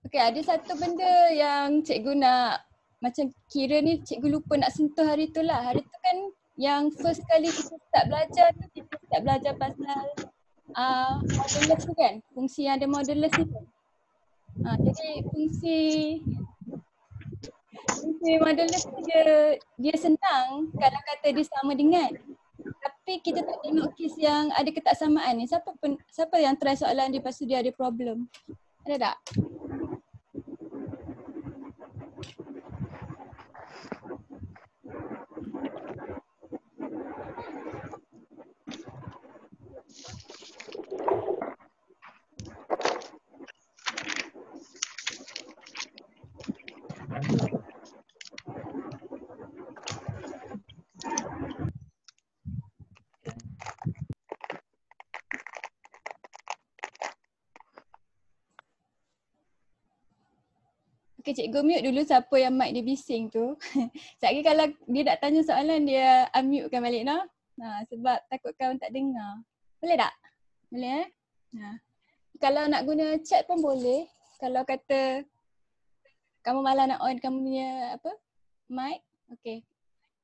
Okay, ada satu benda yang cikgu nak macam kira ni cikgu lupa nak sentuh hari tu lah. Hari tu kan yang first kali kita start belajar tu, kita start belajar pasal modulus tu kan, fungsi yang ada modulus ni kan. Jadi fungsi modulus tu dia senang kalau kata dia sama dengan. Tapi kita tak tengok kes yang ada ketaksamaan ni. Siapa yang try soalan dia lepas tu dia ada problem? Ada tak? Okay, cikgu mute dulu siapa yang mic dia bising tu. Sekejap lagi kalau dia nak tanya soalan dia unmute-kan balik no. Sebab takut kawan tak dengar. Boleh tak? Boleh Kalau nak guna chat pun boleh. Kalau kata kamu malah nak on kamu punya mic. Okay.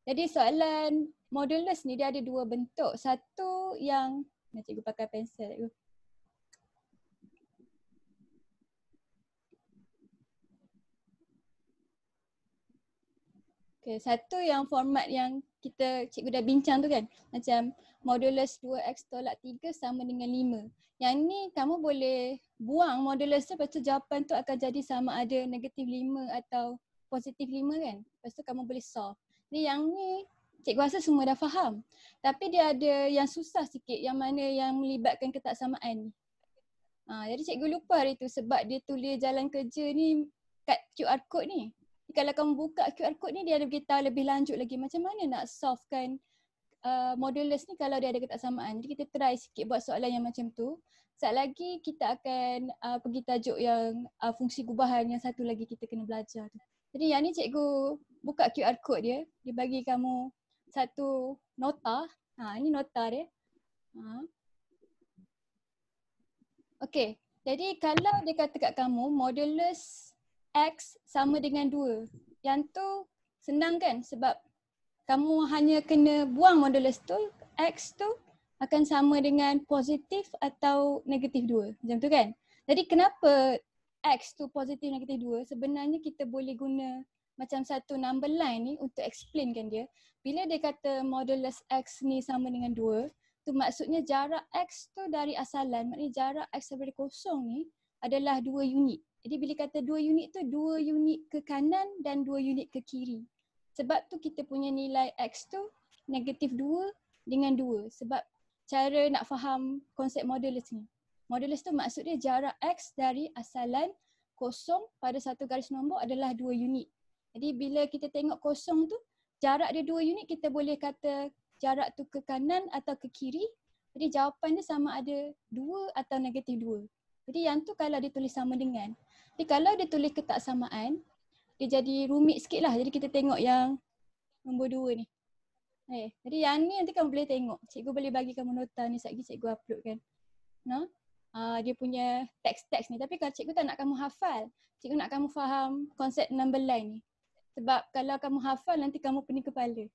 Jadi soalan modulus ni dia ada dua bentuk. Satu yang cikgu pakai pensel. Okay, satu yang format yang cikgu dah bincang tu kan. Macam modulus 2x tolak 3 sama dengan 5. Yang ni kamu boleh buang modulus tu, lepas tu jawapan tu akan jadi sama ada negatif 5 atau positif 5 kan. Lepas tu kamu boleh solve. Jadi yang ni cikgu rasa semua dah faham. Tapi dia ada yang susah sikit yang mana yang melibatkan ketaksamaan ni. Jadi cikgu lupa hari tu sebab dia tulis jalan kerja ni kat QR code ni. Kalau kamu buka QR code ni dia ada beritahu lebih lanjut lagi macam mana nak solvekan modulus ni kalau dia ada ketaksamaan. Jadi kita try sikit buat soalan yang macam tu. Sekejap lagi kita akan pergi tajuk yang fungsi gubahan yang satu lagi kita kena belajar tu. Jadi yang ni cikgu buka QR code dia. Dia bagi kamu satu nota. Ini nota dia. Okay. Jadi kalau dia kata kat kamu modulus X sama dengan 2. Yang tu senang kan sebab kamu hanya kena buang modulus tu, X tu akan sama dengan positif atau negatif 2. Macam tu kan? Jadi kenapa X tu positif negatif 2? Sebenarnya kita boleh guna macam satu number line ni untuk explainkan dia. Bila dia kata modulus X ni sama dengan 2, tu maksudnya jarak X tu dari asalan, maknanya jarak X daripada kosong ni adalah 2 unit. Jadi bila kata 2 unit tu 2 unit ke kanan dan 2 unit ke kiri. Sebab tu kita punya nilai X tu negatif 2 dengan 2. Sebab cara nak faham konsep modulus ni. Modulus tu maksud dia jarak X dari asalan kosong pada satu garis nombor adalah 2 unit. Jadi bila kita tengok kosong tu, jarak dia 2 unit kita boleh kata jarak tu ke kanan atau ke kiri. Jadi jawapan dia sama ada 2 atau negatif 2. Jadi yang tu kalau dia tulis sama dengan. Jadi kalau dia tulis ketaksamaan, dia jadi rumit sikit lah. Jadi kita tengok yang nombor 2 ni. Jadi yang ni nanti kamu boleh tengok. Cikgu boleh bagi kamu nota ni sekejap lagi cikgu upload kan. Dia punya teks-teks ni. Tapi kalau cikgu tak nak kamu hafal, cikgu nak kamu faham konsep number line ni. Sebab kalau kamu hafal nanti kamu pening kepala.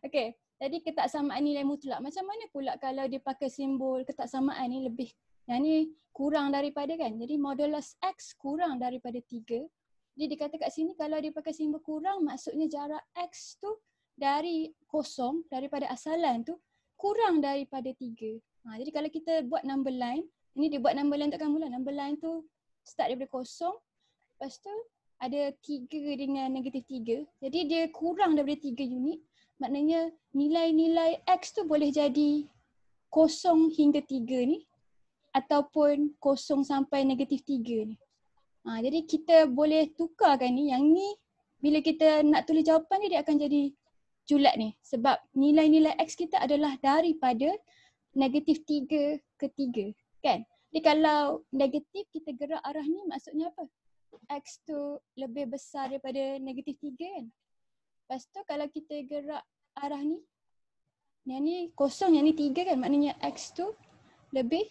Okay. Jadi ketaksamaan nilai mutlak. Macam mana pula kalau dia pakai simbol ketaksamaan ni lebih, yang ni kurang daripada kan. Jadi modulus X kurang daripada 3. Jadi dikata kat sini kalau dia pakai simbol kurang maksudnya jarak X tu dari kosong, daripada asalan tu kurang daripada 3. Jadi kalau kita buat number line, ini dia buat number line untuk kamu lah. Number line tu start daripada kosong, lepas tu ada 3 dengan negatif 3. Jadi dia kurang daripada 3 unit. Maknanya nilai-nilai X tu boleh jadi 0 hingga 3 ni ataupun 0 sampai negatif 3 ni. Jadi kita boleh tukarkan ni, yang ni bila kita nak tulis jawapan dia akan jadi julat ni. Sebab nilai-nilai X kita adalah daripada negatif 3 ke 3 kan. Jadi kalau negatif kita gerak arah ni maksudnya apa? X tu lebih besar daripada negatif 3 kan. Lepas tu kalau kita gerak arah ni, yang ni 0, yang ni 3 kan, maknanya X tu lebih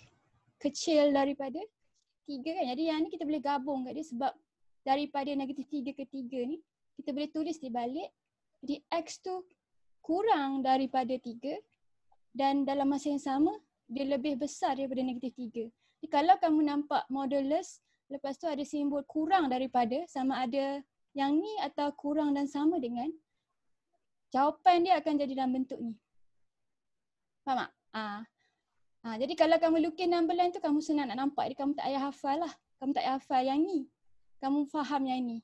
kecil daripada 3 kan. Jadi yang ni kita boleh gabung kat dia sebab daripada -3 ke 3 ni kita boleh tulis di balik. Jadi X tu kurang daripada 3 dan dalam masa yang sama dia lebih besar daripada -3. Jadi kalau kamu nampak modulus lepas tu ada simbol kurang daripada, sama ada yang ni atau kurang dan sama dengan, jawapan dia akan jadi dalam bentuk ni. Faham tak? Jadi kalau kamu lukis number line tu kamu senang nak nampak. Jadi kamu tak payah hafal lah. Kamu tak payah hafal yang ni. Kamu faham yang ni.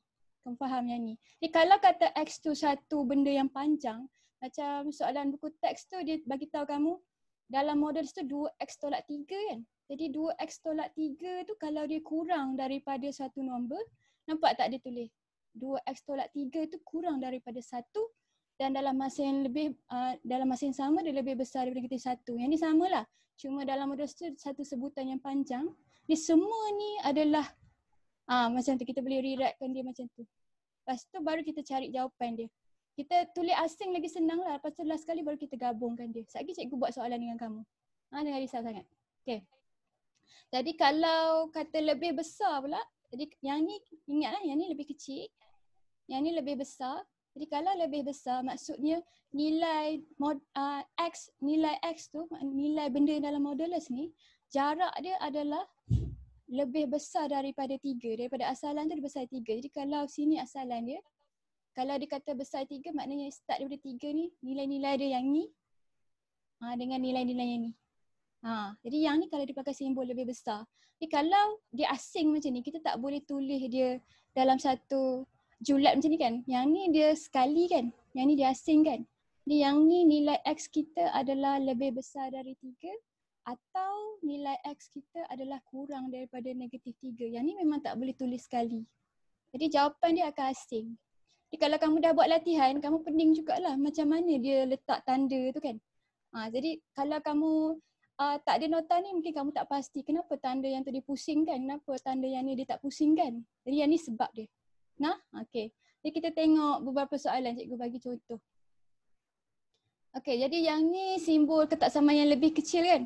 Kamu faham yang ni. Jadi kalau kata X tu satu benda yang panjang, macam soalan buku teks tu dia bagi tahu kamu dalam model tu 2X tolak 3 kan. Jadi 2X tolak 3 tu kalau dia kurang daripada satu nombor, nampak tak dia tulis? 2X tolak 3 tu kurang daripada 1 dan dalam masa yang lebih dalam masa yang sama dia lebih besar daripada -1. Yang ni samalah. Cuma dalam model tu satu sebutan yang panjang. Ni semua ni adalah macam tu, kita boleh rewritekan dia macam tu. Lepas tu baru kita cari jawapan dia. Kita tulis asing lagi senang lah. Lepas tu last sekali baru kita gabungkan dia. Sekejap cikgu buat soalan dengan kamu. Jangan risau sangat. Okay. Jadi kalau kata lebih besar pula, jadi yang ni ingatlah yang ni lebih kecil. Yang ni lebih besar. Jadi kalau lebih besar maksudnya nilai nilai X tu, nilai benda dalam modulus ni, jarak dia adalah lebih besar daripada 3. Daripada asalan tu dia besar 3. Jadi kalau sini asalan dia, kalau dia kata besar 3 maknanya start daripada 3 ni, nilai-nilai dia yang ni dengan nilai-nilai yang ni. Jadi yang ni kalau dia pakai simbol lebih besar. Jadi kalau dia asing macam ni, kita tak boleh tulis dia dalam satu julat macam ni kan. Yang ni dia sekali kan. Yang ni dia asing kan. Jadi yang ni nilai X kita adalah lebih besar dari 3 atau nilai X kita adalah kurang daripada -3. Yang ni memang tak boleh tulis sekali. Jadi jawapan dia akan asing. Jadi kalau kamu dah buat latihan, kamu pening jugalah macam mana dia letak tanda tu kan. Jadi kalau kamu tak ada nota ni mungkin kamu tak pasti kenapa tanda yang tu dia pusingkan, kenapa tanda yang ni dia tak pusingkan. Jadi yang ni sebab dia. Okey. Jadi kita tengok beberapa soalan, cikgu bagi contoh. Okey, jadi yang ni simbol ketaksamaan yang lebih kecil kan.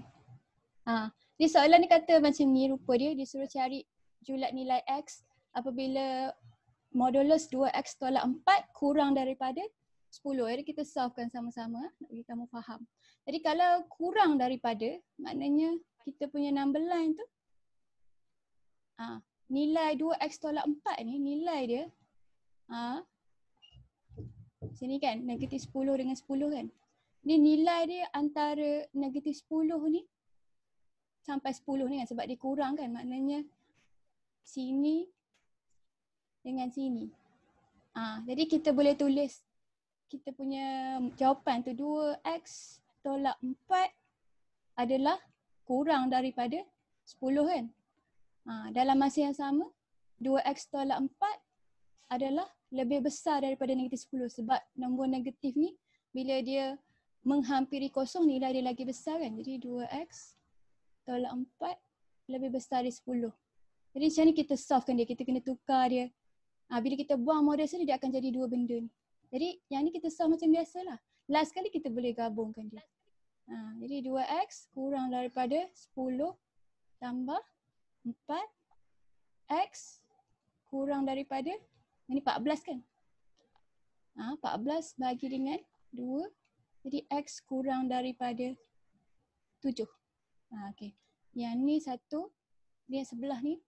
Dia soalan ni kata macam ni rupa dia suruh cari julat nilai X apabila modulus 2X tolak 4 kurang daripada 10. Jadi kita solvekan sama-sama nak bagi kamu faham. Jadi kalau kurang daripada, maknanya kita punya number line tu nilai 2X tolak 4 ni nilai dia sini kan -10 dengan 10 kan. Ni nilai dia antara -10 ni sampai 10 ni kan sebab dia kurang kan, maknanya sini dengan sini. Jadi kita boleh tulis kita punya jawapan tu 2X tolak 4 adalah kurang daripada 10 kan. Dalam masa yang sama 2X tolak 4 adalah lebih besar daripada -10 sebab nombor negatif ni bila dia menghampiri kosong nilai dia lagi besar kan. Jadi 2X tolak 4 lebih besar dari 10. Jadi macam ni kita solvekan dia, kita kena tukar dia. Bila kita buang model sini dia akan jadi dua benda ni. Jadi yang ni kita solve macam biasalah. Last kali kita boleh gabungkan dia. Jadi 2X kurang daripada 10 tambah 4X kurang daripada, ini 14 kan? 14 bagi dengan 2. Jadi X kurang daripada 7. Okay. Yang ni satu, dia sebelah ni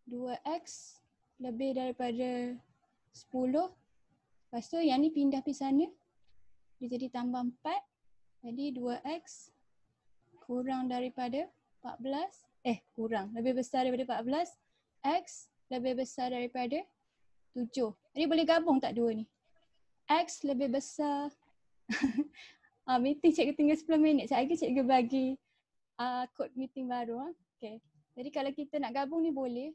2X lebih daripada 10. Lepas tu yang ni pindah pergi sana. Dia jadi tambah 4. Jadi 2X kurang daripada 14. Kurang. Lebih besar daripada 14. X lebih besar daripada 7. Jadi boleh gabung tak dua ni? X lebih besar. Meeting cikgu tinggal 10 minit. Sekejap lagi cikgu bagi kod meeting baru. Okay. Jadi kalau kita nak gabung ni boleh.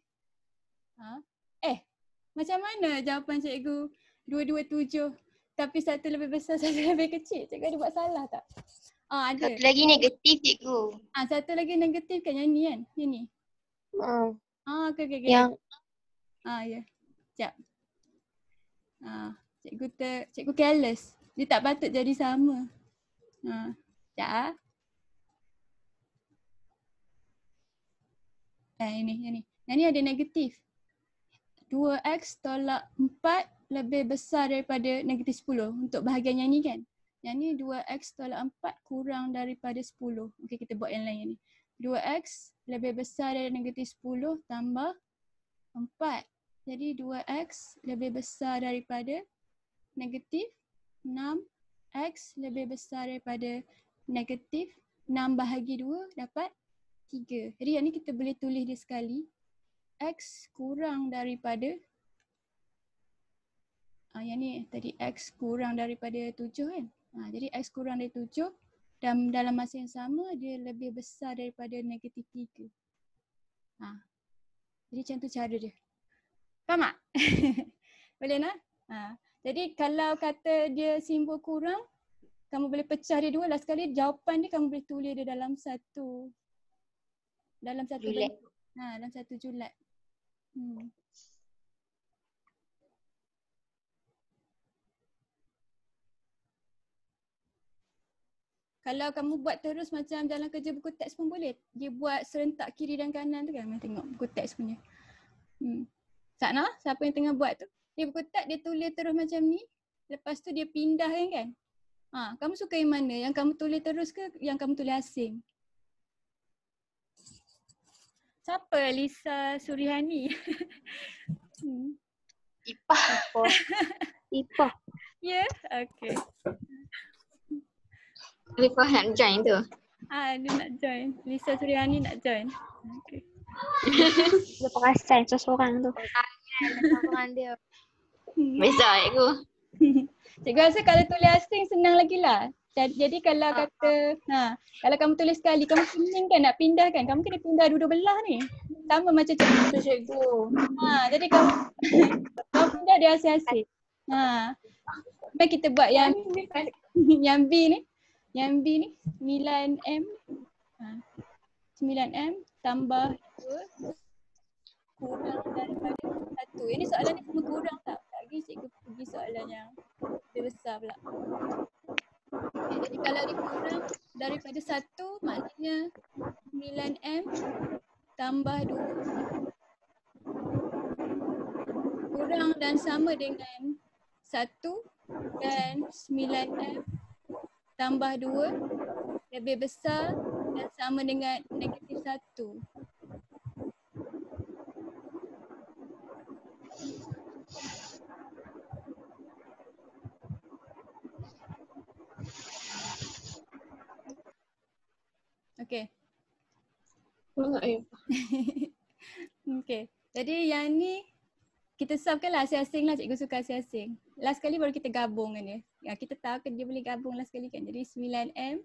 Macam mana jawapan cikgu 227 tapi satu lebih besar, satu lebih kecil? Cikgu ada buat salah tak? Ada. Satu lagi negatif cikgu. Satu lagi negatif kan yang ni kan? Yang ni. Okay. Yang Ya. Sekejap. Cikgu careless. Dia tak patut jadi sama. Sekejap. Yang ni. Yang ni ada negatif. 2x tolak 4 lebih besar daripada negatif 10 untuk bahagian yang ni kan. Yang ni 2x tolak 4 kurang daripada 10. Okey, kita buat yang lain ni. 2x lebih besar dari negatif 10 tambah 4. Jadi 2x lebih besar daripada negatif 6. X lebih besar daripada negatif 6 bahagi 2 dapat 3. Jadi yang ni kita boleh tulis dia sekali. X kurang daripada yang ni tadi X kurang daripada 7 kan. Jadi X kurang dari 7 dan dalam masa yang sama dia lebih besar daripada negatif 3. Jadi macam tu cara dia. Faham tak? Boleh nak? Jadi kalau kata dia simbol kurang, kamu boleh pecah dia dua. Last sekali jawapan dia kamu boleh tulis dia dalam satu Julat. dalam satu julat. Kalau kamu buat terus macam dalam kerja buku teks pun boleh. Dia buat serentak kiri dan kanan tu kan. Mana tengok buku teks punya. Sakna, siapa yang tengah buat tu? Dia buku teks dia tulis terus macam ni. Lepas tu dia pindah kan. Kamu suka yang mana? Yang kamu tulis terus ke yang kamu tulis asing? Siapa? Lisa Surihani. Ipah. Ipah. Ya? Okay. Ipah nak join tu. Dia nak join. Lisa Surihani nak join. Okay. Dia perasan seseorang tu. Seorang dia. Besar aku. Cikgu rasa kalau tulis asing senang lagi lah. Jadi kalau kata, kalau kamu tulis sekali, kamu pening kan nak pindah kan? Kamu kena pindah dua-dua belah ni. Sama macam cikgu. Jadi kamu pindah dia asing-asing. Mari kita buat yang B ni. Yang B ni 9M. 9M tambah 2 kurang daripada 1. Ini soalan ni semua kurang tak? Tak lagi cikgu pergi soalan yang lebih besar pula. Okay, jadi kalau dikurang daripada 1 maknanya 9M tambah 2 kurang dan sama dengan 1 dan 9M tambah 2 lebih besar dan sama dengan negatif 1. Okay. Okay. Jadi yang ni kita solve lah asing-asing lah. Cikgu suka asing-asing. Last kali baru kita gabungkan dia. Kita tahu kan dia boleh gabung last kali kan. Jadi 9M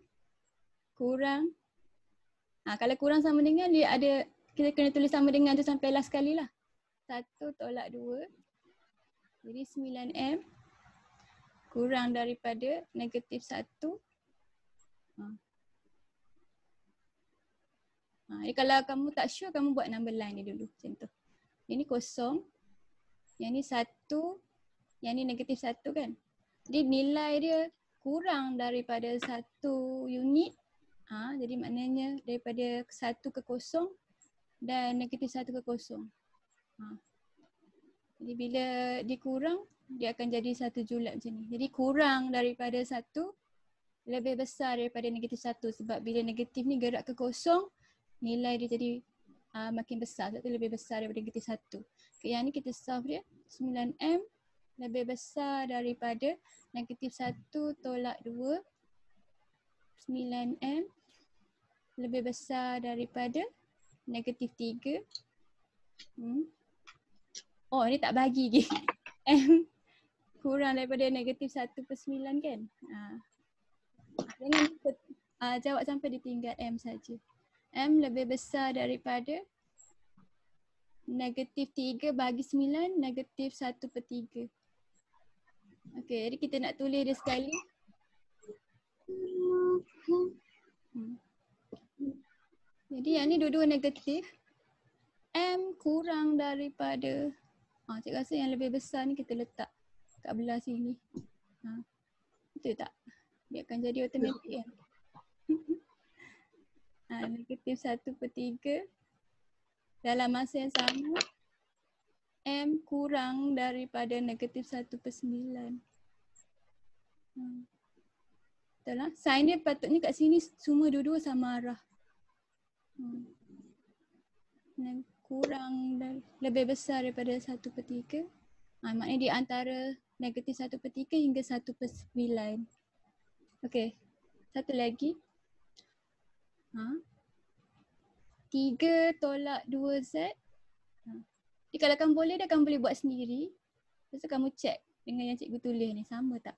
kurang. Kalau kurang sama dengan dia ada, kita kena tulis sama dengan tu sampai last kali lah. 1 tolak 2. Jadi 9M kurang daripada negatif 1. Jadi kalau kamu tak sure, kamu buat number line dia dulu macam tu. Yang ni kosong. Yang ni 1. Yang ni negatif 1 kan. Jadi nilai dia kurang daripada 1 unit. Jadi maknanya daripada 1 ke 0 dan negatif 1 ke 0. Jadi bila dikurang, dia akan jadi 1 julat macam ni. Jadi kurang daripada 1 lebih besar daripada negatif 1 sebab bila negatif ni gerak ke 0, nilai dia jadi makin besar. Sebab tu lebih besar daripada negatif 1. Okay, yang ni kita solve dia. 9M lebih besar daripada negatif 1 tolak 2. 9M lebih besar daripada negatif 3. Oh, ni tak bagi lagi. M kurang daripada negatif 1/9 kan? Jangan jawab sampai dia tinggal M saja. M lebih besar daripada negatif 3 bagi 9, negatif 1/3. Okey, jadi kita nak tulis dia sekali. Jadi yang ni dua-dua negatif. M kurang daripada, cikgu rasa yang lebih besar ni kita letak kat belah sini. Betul tak? Dia akan jadi automatik kan? Negatif 1/3 dalam masa yang sama M kurang daripada negatif 1/9. Betul lah. Sign dia patutnya kat sini semua dua-dua sama arah. Kurang dan lebih besar daripada 1/3. Maknanya di antara negatif 1/3 hingga 1/9. Okey. Satu lagi. 3 tolak 2Z. Jadi kalau kamu boleh, dia kamu boleh buat sendiri. Lepas tu kamu check dengan yang cikgu tulis ni, sama tak?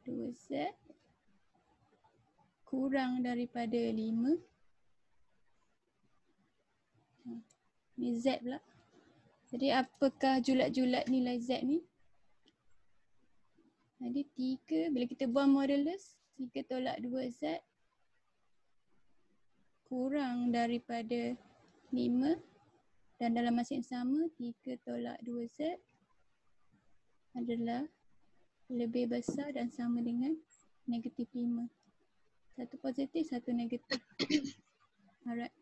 2Z kurang daripada 5. Ni Z pula. Jadi apakah julat-julat nilai Z ni? Jadi 3, bila kita buang modulus, 3 tolak 2Z kurang daripada 5 dan dalam masa yang sama 3 tolak 2Z adalah lebih besar dan sama dengan negatif 5. Satu positif, satu negatif. Alright.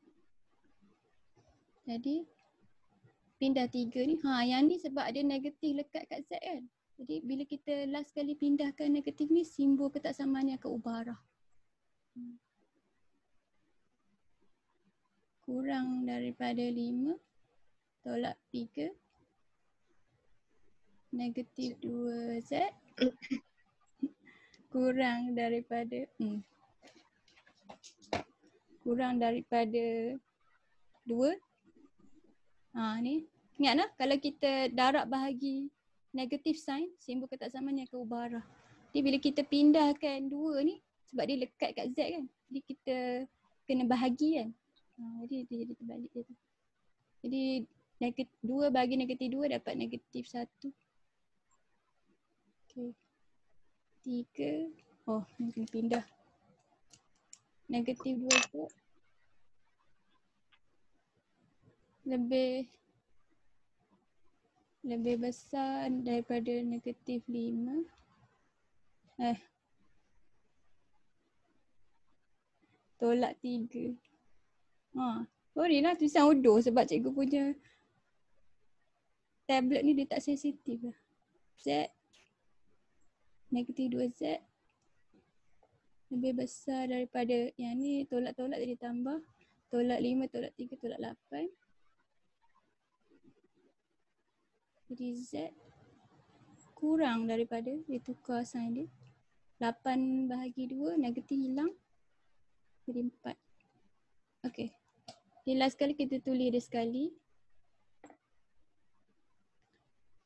Jadi pindah 3 ni. Yang ni sebab ada negatif lekat kat Z kan. Jadi bila kita last kali pindahkan negatif ni, simbol ketaksamaan akan ubah arah. Kurang daripada 5 tolak 3 negatif 2Z kurang daripada 2. Ni ingatlah kalau kita darab bahagi negatif sign, simbol ketaksamaan akan ubah arah. Jadi bila kita pindahkan 2 ni, sebab dia lekat kat Z kan, jadi kita kena bahagi kan. Jadi dia jadi terbalik je tu. Jadi 2 bagi negatif 2 dapat negatif 1. Okay. 3. Ni kena pindah. Negatif 2 tu lebih besar daripada negatif 5. Tolak 3. Sorry lah tulisan bodoh sebab cikgu punya tablet ni dia tak sensitif lah. Z negatif 2Z lebih besar daripada yang ni, tolak-tolak jadi tambah. Tolak 5, tolak 3, tolak 8. Jadi Z kurang daripada, dia tukar sign dia. 8 bahagi 2, negatif hilang. Jadi 4. Okay. Jadi last kali kita tulis dia sekali.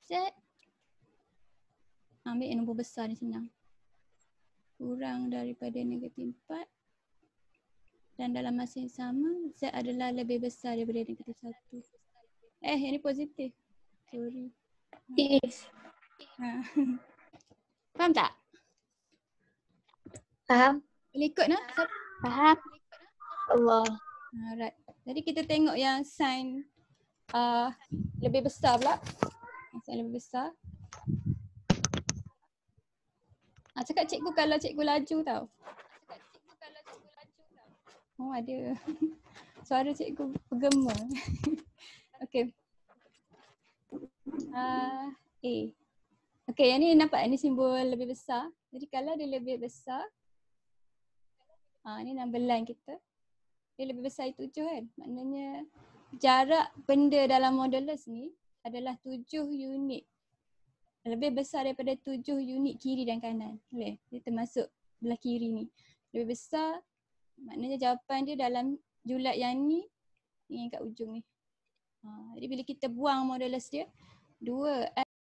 Z. Ambil yang nombor besar ni senang. Kurang daripada negatif 4. Dan dalam masa yang sama, Z adalah lebih besar daripada negatif 1. Yang ni positif. Sorry. Faham tak? Faham? Boleh ikut nak? Faham. Allah. Alright. Jadi kita tengok yang sign lebih besar pula. Sign lebih besar. Cakap cikgu kalau cikgu laju tau. Ada. Suara cikgu bergema. Okay. A. Okay, yang ni nampak ni simbol lebih besar. Jadi kalau dia lebih besar, ni number line kita. Dia lebih besar 7 kan. Maknanya jarak benda dalam modulus ni adalah 7 unit. Lebih besar daripada 7 unit kiri dan kanan. Boleh? Dia termasuk belah kiri ni. Lebih besar, maknanya jawapan dia dalam julat yang ni yang kat ujung ni. Jadi bila kita buang modulus dia, 2